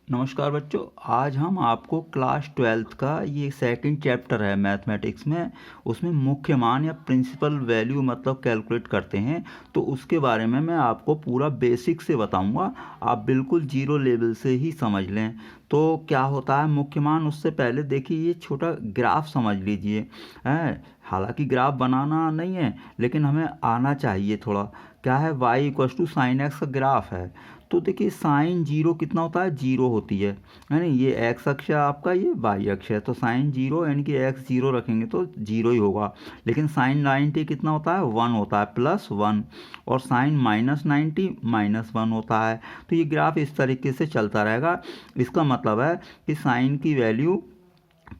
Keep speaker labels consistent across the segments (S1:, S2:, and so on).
S1: नमस्कार बच्चों। आज हम आपको क्लास 12th का ये सेकंड चैप्टर है मैथमेटिक्स में, उसमें मुख्य मान या प्रिंसिपल वैल्यू मतलब कैलकुलेट करते हैं, तो उसके बारे में मैं आपको पूरा बेसिक से बताऊंगा। आप बिल्कुल जीरो लेवल से ही समझ लें। तो क्या होता है मुख्य मान, उससे पहले देखिए ये छोटा ग्राफ समझ लीजिए है। हालांकि ग्राफ बनाना नहीं है लेकिन हमें आना चाहिए थोड़ा। क्या है, y equals to sine x का ग्राफ है। तो देखिए साइन जीरो कितना होता है, जीरो होती है ना। ये एक्स अक्ष है आपका, ये वाई अक्ष है, तो साइन जीरो यानी कि एक्स जीरो रखेंगे तो जीरो ही होगा। लेकिन साइन 90 कितना होता है, वन होता है, प्लस वन। और साइन माइनस 90 माइनस वन होता है। तो ये ग्राफ इस तरीके से चलता रहेगा। इसका मतलब है कि साइन की वैल्यू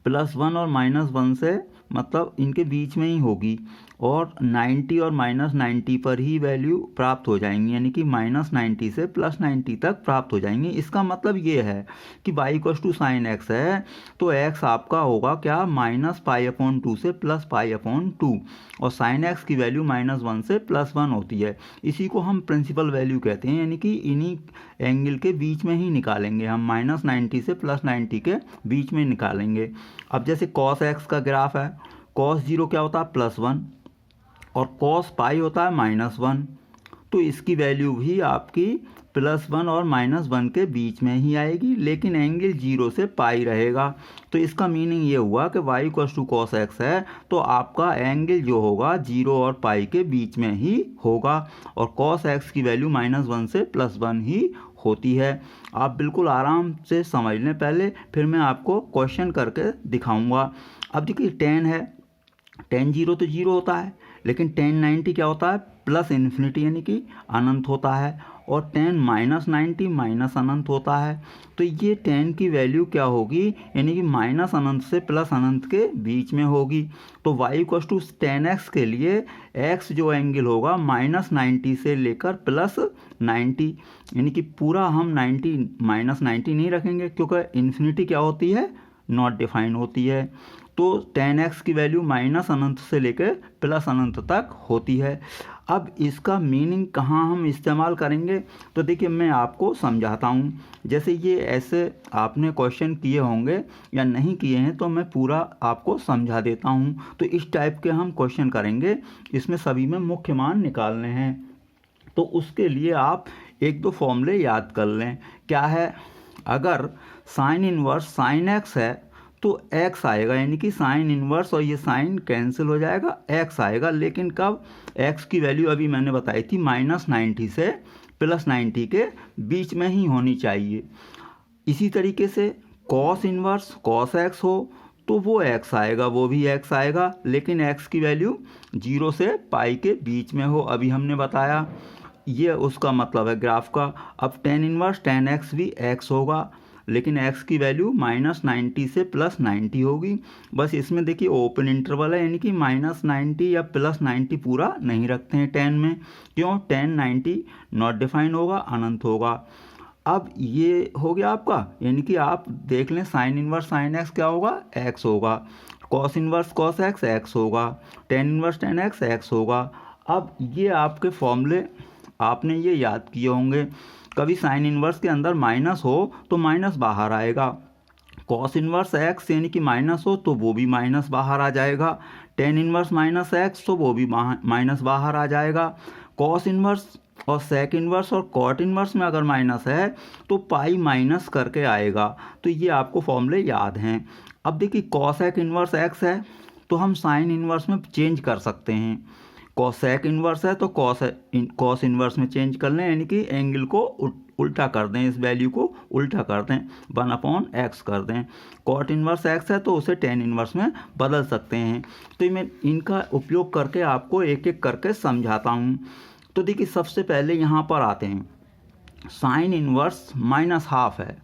S1: प्लस वन और माइनस वन से मतलब इनके बीच में ही होगी, और 90 और माइनस 90 पर ही वैल्यू प्राप्त हो जाएंगी, यानी कि माइनस 90 से प्लस 90 तक प्राप्त हो जाएंगी। इसका मतलब ये है कि y equals to sine x है, तो x आपका होगा क्या, माइनस पाई अपॉन टू से प्लस पाई अपॉन टू, और साइन एक्स की वैल्यू माइनस वन से प्लस वन होती है। इसी को हम प्रिंसिपल वैल्यू कहते हैं, यानी कि इन्हीं एंगल के बीच में ही निकालेंगे हम, माइनस 90 से प्लस 90 के बीच में निकालेंगे। अब जैसे कॉस एक्स का ग्राफ है, कॉस जीरो क्या होता है, प्लस वन, और कॉस पाई होता है माइनस वन। तो इसकी वैल्यू भी आपकी प्लस वन और माइनस वन के बीच में ही आएगी, लेकिन एंगल जीरो से पाई रहेगा। तो इसका मीनिंग ये हुआ कि y equals to cos x है, तो आपका एंगल जो होगा जीरो और पाई के बीच में ही होगा, और कॉस एक्स की वैल्यू माइनस वन से प्लस वन ही होती है। आप बिल्कुल आराम से समझ लें पहले, फिर मैं आपको क्वेश्चन करके दिखाऊंगा। अब देखिए टेन है, टेन जीरो तो जीरो होता है, लेकिन टेन 90 क्या होता है, प्लस इन्फिनिटी यानी कि अनंत होता है, और टेन माइनस 90 माइनस अनंत होता है। तो ये टेन की वैल्यू क्या होगी, यानी कि माइनस अनंत से प्लस अनंत के बीच में होगी। तो y equals to tan x के लिए x जो एंगल होगा माइनस 90 से लेकर प्लस 90, यानी कि पूरा हम 90 माइनस 90 नहीं रखेंगे, क्योंकि इन्फिनिटी क्या होती है, नॉट डिफाइन होती है। तो टेन एक्स की वैल्यू माइनस अनंत से लेकर प्लस अनंत तक होती है। अब इसका मीनिंग कहाँ हम इस्तेमाल करेंगे, तो देखिए मैं आपको समझाता हूँ। जैसे ये ऐसे आपने क्वेश्चन किए होंगे या नहीं किए हैं, तो मैं पूरा आपको समझा देता हूँ। तो इस टाइप के हम क्वेश्चन करेंगे, इसमें सभी में मुख्य मान निकालने हैं। तो उसके लिए आप एक दो फॉर्मूले याद कर लें। क्या है, अगर साइन इनवर्स साइन एक्स है तो x आएगा, यानी कि साइन इनवर्स और ये साइन कैंसिल हो जाएगा, x आएगा। लेकिन कब, x की वैल्यू अभी मैंने बताई थी माइनस 90 से प्लस 90 के बीच में ही होनी चाहिए। इसी तरीके से कॉस इनवर्स कॉस x हो तो वो x आएगा, वो भी x आएगा, लेकिन x की वैल्यू जीरो से पाई के बीच में हो, अभी हमने बताया। ये उसका मतलब है ग्राफ का। अब टेन इनवर्स टेन एक्स भी x होगा, लेकिन x की वैल्यू माइनस 90 से प्लस 90 होगी। बस इसमें देखिए ओपन इंटरवल है, यानी कि माइनस 90 या प्लस 90 पूरा नहीं रखते हैं टेन में। क्यों, टेन 90 नॉट डिफाइन होगा, अनंत होगा। अब ये हो गया आपका, यानी कि आप देख लें साइन इनवर्स साइन एक्स क्या होगा, x होगा, cos inverse cos x x होगा, tan inverse tan x x होगा। अब ये आपके फॉर्मूले आपने ये याद किए होंगे। कभी साइन इनवर्स के अंदर माइनस हो तो माइनस बाहर आएगा, कॉस इनवर्स एक्स यानी कि माइनस हो तो वो भी माइनस बाहर आ जाएगा, टेन इनवर्स माइनस एक्स तो वो भी माइनस बाहर आ जाएगा। कॉस इनवर्स और सेक इनवर्स और कॉट इनवर्स में अगर माइनस है तो पाई माइनस करके आएगा। तो ये आपको फॉर्मूले याद हैं। अब देखिए कॉसेक इनवर्स एक्स है तो हम साइन इनवर्स में चेंज कर सकते हैं। कॉसेक इनवर्स है तो कॉस इनवर्स में चेंज कर लें, यानी कि एंगल को उल्टा कर दें, इस वैल्यू को उल्टा कर दें, 1/x कर दें। कॉट इनवर्स x है तो उसे टेन इनवर्स में बदल सकते हैं। तो मैं इनका उपयोग करके आपको एक एक करके समझाता हूँ। तो देखिए सबसे पहले यहाँ पर आते हैं, साइन इनवर्स माइनस हाफ है,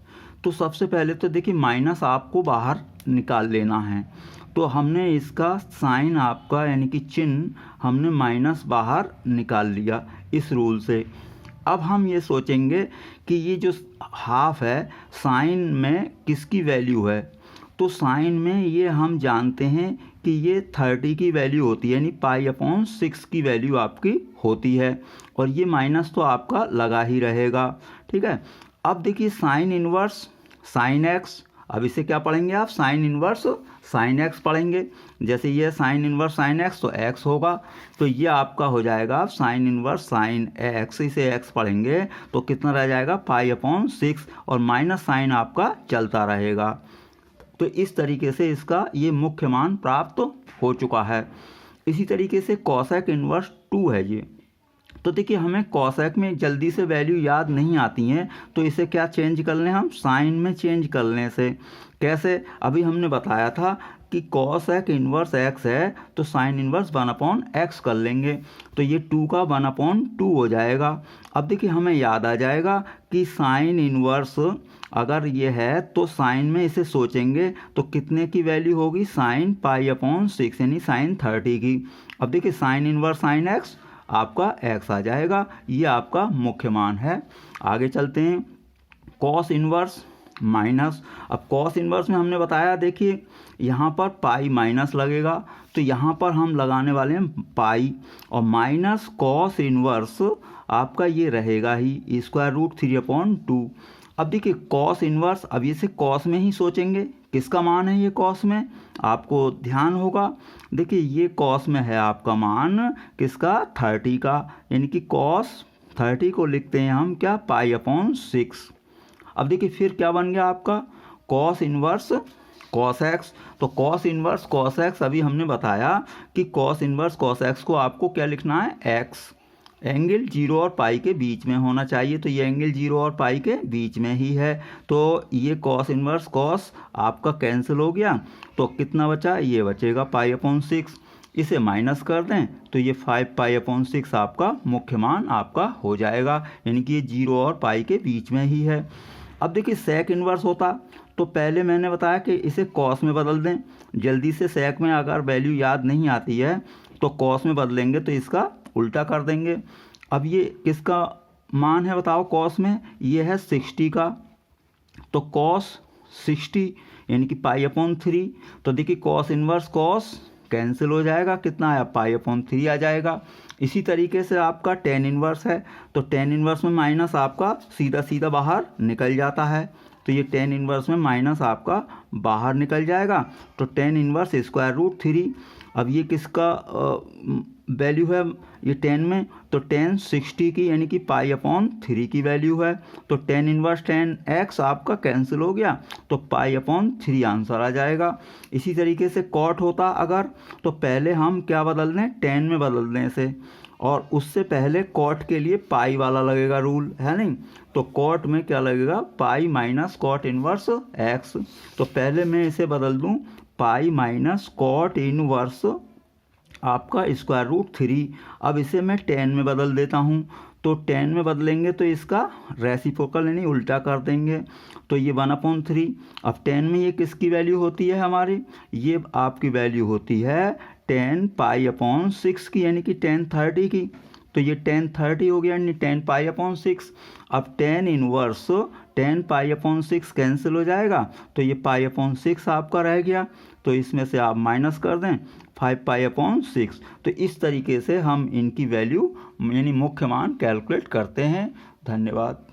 S1: तो सबसे पहले तो देखिए माइनस आपको बाहर निकाल लेना है। तो हमने इसका साइन आपका यानी कि चिन्ह हमने माइनस बाहर निकाल लिया इस रूल से। अब हम ये सोचेंगे कि ये जो हाफ है साइन में किसकी वैल्यू है, तो साइन में ये हम जानते हैं कि ये 30 की वैल्यू होती है, यानी पाई अपॉन 6 की वैल्यू आपकी होती है, और ये माइनस तो आपका लगा ही रहेगा। ठीक है, अब देखिए साइन इनवर्स साइन एक्स। अब इसे क्या पढ़ेंगे आप, साइन इन्वर्स साइन एक्स पढ़ेंगे। जैसे ये साइन इन्वर्स साइन एक्स तो एक्स होगा, तो ये आपका हो जाएगा आप साइन इन्वर्स साइन एक्स, इसे एक्स पढ़ेंगे तो कितना रह जाएगा π/6 और माइनस साइन आपका चलता रहेगा। तो इस तरीके से इसका ये मुख्य मान प्राप्त हो चुका है। इसी तरीके से कॉसेक इन्वर्स 2 है ये। तो देखिए हमें कॉसेक में जल्दी से वैल्यू याद नहीं आती हैं, तो इसे क्या चेंज कर लें हम, साइन में चेंज कर लें से। कैसे, अभी हमने बताया था कि कॉसेक इन्वर्स एक्स है तो साइन इन्वर्स 1/x कर लेंगे, तो ये 2 का 1/2 हो जाएगा। अब देखिए हमें याद आ जाएगा कि साइन इन्वर्स अगर ये है तो साइन में इसे सोचेंगे तो कितने की वैल्यू होगी, साइन π/6 यानी साइन 30 की। अब देखिए साइन इन्वर्स साइन एक्स आपका x आ जाएगा, ये आपका मुख्य मान है। आगे चलते हैं, कॉस इन्वर्स माइनस। अब कॉस इन्वर्स में हमने बताया, देखिए यहाँ पर पाई माइनस लगेगा, तो यहाँ पर हम लगाने वाले हैं पाई और माइनस कॉस इन्वर्स आपका ये रहेगा ही √3/2। अब देखिए कॉस इन्वर्स, अब ये से कॉस में ही सोचेंगे, किसका मान है ये कॉस में, आपको ध्यान होगा। देखिए ये कॉस में है आपका मान किसका, 30 का, यानी कि कॉस 30 को लिखते हैं हम क्या, π/6। अब देखिए फिर क्या बन गया आपका, कॉस इन्वर्स कॉस एक्स। तो कॉस इन्वर्स कॉस एक्स, अभी हमने बताया कि कॉस इन्वर्स कॉस एक्स को आपको क्या लिखना है, एक्स। एंगल 0 और पाई के बीच में होना चाहिए, तो ये एंगल 0 और पाई के बीच में ही है, तो ये कॉस इन्वर्स कॉस आपका कैंसिल हो गया, तो कितना बचा, ये बचेगा π/6। इसे माइनस कर दें तो ये 5π/6 आपका मुख्य मान आपका हो जाएगा, यानी कि ये 0 और पाई के बीच में ही है। अब देखिए सेक इन्वर्स होता तो पहले मैंने बताया कि इसे कॉस में बदल दें, जल्दी से सेक में अगर वैल्यू याद नहीं आती है तो कॉस में बदलेंगे तो इसका उल्टा कर देंगे। अब ये किसका मान है बताओ, कॉस में ये है 60 का, तो कॉस 60 यानी कि π/3। तो देखिए कॉस इन्वर्स कॉस कैंसिल हो जाएगा, कितना आया, π/3 आ जाएगा। इसी तरीके से आपका टेन इन्वर्स है, तो टेन इन्वर्स में माइनस आपका सीधा सीधा बाहर निकल जाता है, तो ये टेन इन्वर्स में माइनस आपका बाहर निकल जाएगा, तो टेन इन्वर्स √3। अब ये किसका वैल्यू है, ये 10 में, तो 10 60 की यानी कि π/3 की वैल्यू है, तो टेन इन्वर्स 10x आपका कैंसिल हो गया, तो π/3 आंसर आ जाएगा। इसी तरीके से कॉट होता अगर, तो पहले हम क्या बदल दें, 10 में बदल दें इसे, और उससे पहले कॉट के लिए पाई वाला लगेगा रूल, है नहीं, तो कॉट में क्या लगेगा, pi minus cot inverse x। तो पहले मैं इसे बदल दूं पाई माइनस कॉट इन्वर्स आपका √3। अब इसे मैं 10 में बदल देता हूँ, तो 10 में बदलेंगे तो इसका रेसिप्रोकल यानी उल्टा कर देंगे, तो ये 1/3। अब 10 में ये किसकी वैल्यू होती है हमारी, ये आपकी वैल्यू होती है 10 π/6 की, यानी कि 10 30 की, तो ये 10 30 हो गया यानी 10 π/6। अब 10 इन्वर्स 10 π/6 कैंसिल हो जाएगा, तो ये π/6 आपका रह गया, तो इसमें से आप माइनस कर दें 5π/6। तो इस तरीके से हम इनकी वैल्यू यानी मुख्य मान कैलकुलेट करते हैं। धन्यवाद।